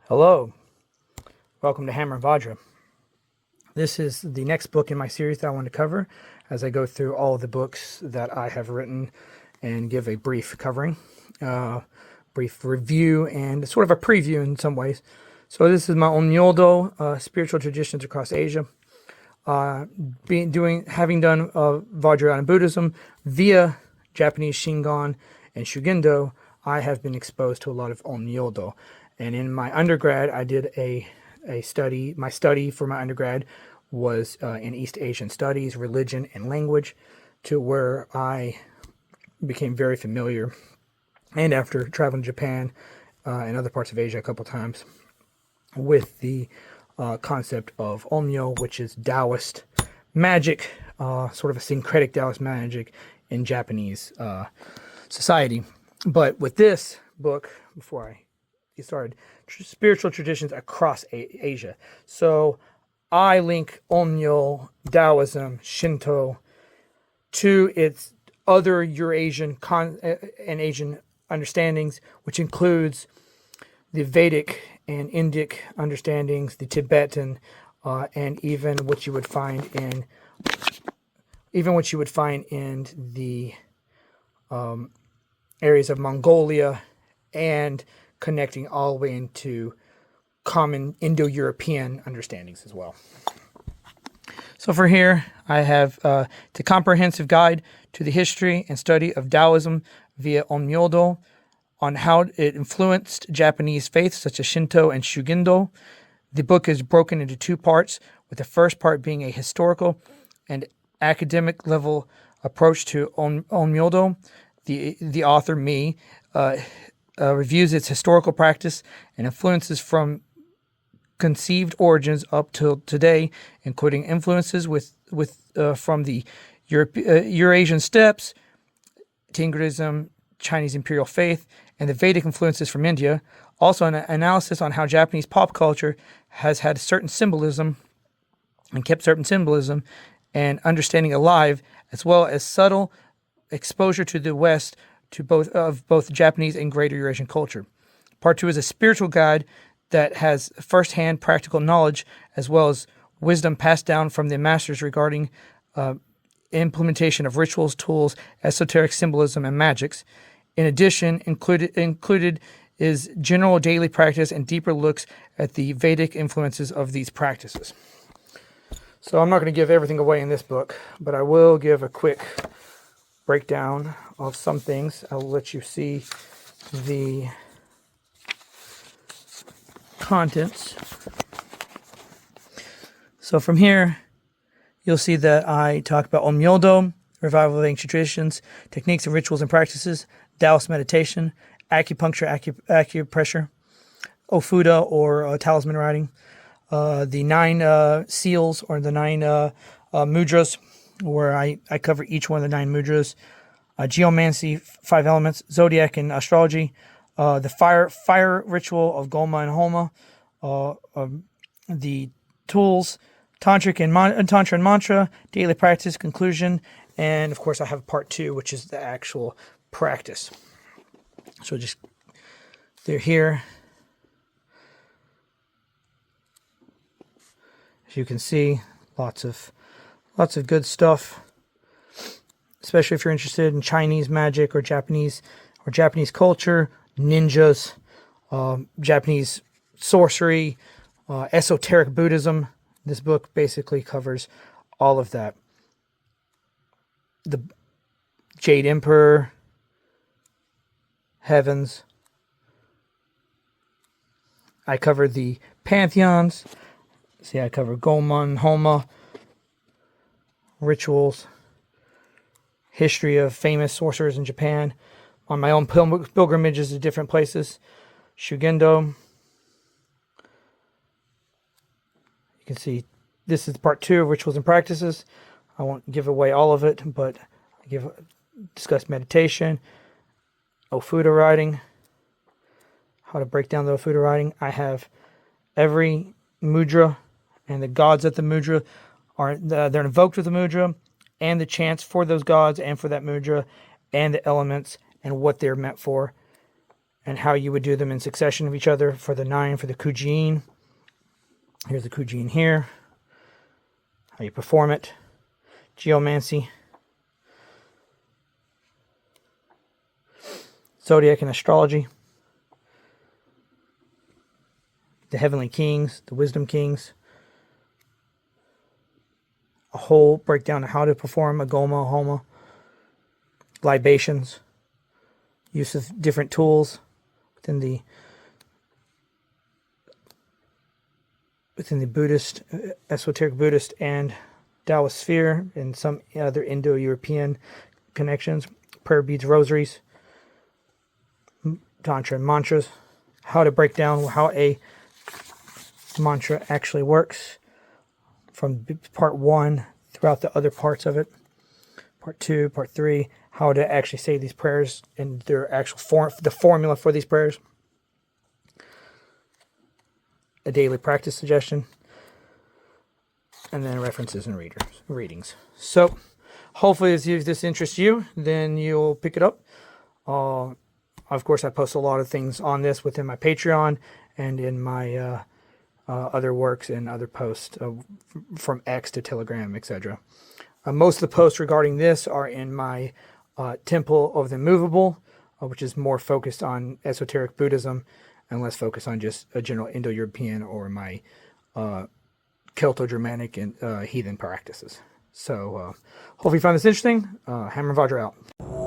Hello, welcome to Hammer and Vajra. This is the next book in my series that I want to cover as I go through all the books that I have written and give a brief covering, brief review, and sort of a preview in some ways. So this is my Onmyodo, Spiritual Traditions Across Asia. Having done Vajrayana Buddhism via Japanese Shingon and Shugendō, I have been exposed to a lot of Onmyodo. And in my undergrad, I did a study. My study for my undergrad was in East Asian studies, religion, and language, to where I became very familiar. And after traveling to Japan and other parts of Asia a couple times, with the concept of Onmyo, which is Taoist magic, sort of a syncretic Taoist magic in Japanese society. But with this book, before I get started, Spiritual Traditions Across Asia. So I link Onmyo, Daoism, Shinto to its other Eurasian and Asian understandings, which includes the Vedic and Indic understandings, the Tibetan, and even what you would find in the areas of Mongolia, and connecting all the way into common Indo-European understandings as well. So for here, I have the comprehensive guide to the history and study of Taoism via Onmyodo, on how it influenced Japanese faiths such as Shinto and Shugendō. The book is broken into two parts, with the first part being a historical and academic level approach to Onmyodo. The author, me, reviews its historical practice and influences from conceived origins up till today, including influences from the Eurasian Steppes, Tengriism, Chinese Imperial faith, and the Vedic influences from India. Also, an analysis on how Japanese pop culture has had certain symbolism and kept certain symbolism and understanding alive, as well as subtle exposure to the West to both Japanese and greater Eurasian culture. Part 2 is a spiritual guide that has first-hand practical knowledge as well as wisdom passed down from the masters regarding implementation of rituals, tools, esoteric symbolism, and magics. In addition, included is general daily practice and deeper looks at the Vedic influences of these practices. So I'm not going to give everything away in this book, but I will give a quick breakdown of some things. I'll let you see the contents. So from here, you'll see that I talk about Onmyodo, revival of ancient traditions, techniques and rituals and practices, Taoist meditation, acupuncture, acupressure, Ofuda or talisman writing, the 9 seals or the 9 mudras, where I cover each one of the 9 mudras, geomancy, 5 elements, zodiac and astrology, the fire ritual of Goma and Homa, the tools, Tantra and mantra, daily practice, conclusion, and of course I have part 2, which is the actual practice. So they're here. As you can see, lots of good stuff, especially if you're interested in Chinese magic or Japanese culture, ninjas, Japanese sorcery, esoteric Buddhism. This book basically covers all of that. The Jade Emperor, heavens. I cover the pantheons. See, I cover Goma, Homa, rituals, history of famous sorcerers in Japan, on my own pilgrimages to different places, Shugendō. You can see this is part 2 of rituals and practices. I won't give away all of it, but I discuss meditation, Ofuda writing, how to break down the Ofuda writing. I have every mudra and the gods at the mudra they're invoked with the mudra, and the chants for those gods and for that mudra, and the elements and what they're meant for. and how you would do them in succession of each other for the 9 for the Kujin. Here's the Kujin here. How you perform it. Geomancy. Zodiac and astrology. The heavenly kings, the wisdom kings. A whole breakdown of how to perform a Goma, Homa. Libations. Use of different tools within the Buddhist, esoteric Buddhist and Taoist sphere, and some other Indo-European connections. Prayer beads, rosaries, tantra and mantras. How to break down how a mantra actually works from part 1 throughout the other parts of it. Part 2, part 3, how to actually say these prayers and their actual form, the formula for these prayers. A daily practice suggestion. And then references and readings. So, hopefully if this interests you, then you'll pick it up. Of course, I post a lot of things on this within my Patreon and in my other works and other posts from X to Telegram, etc. Most of the posts regarding this are in my Temple of the Immovable, which is more focused on esoteric Buddhism and less focused on just a general Indo-European or my Celto-Germanic and heathen practices. So, hopefully you found this interesting. Hammer and Vajra out.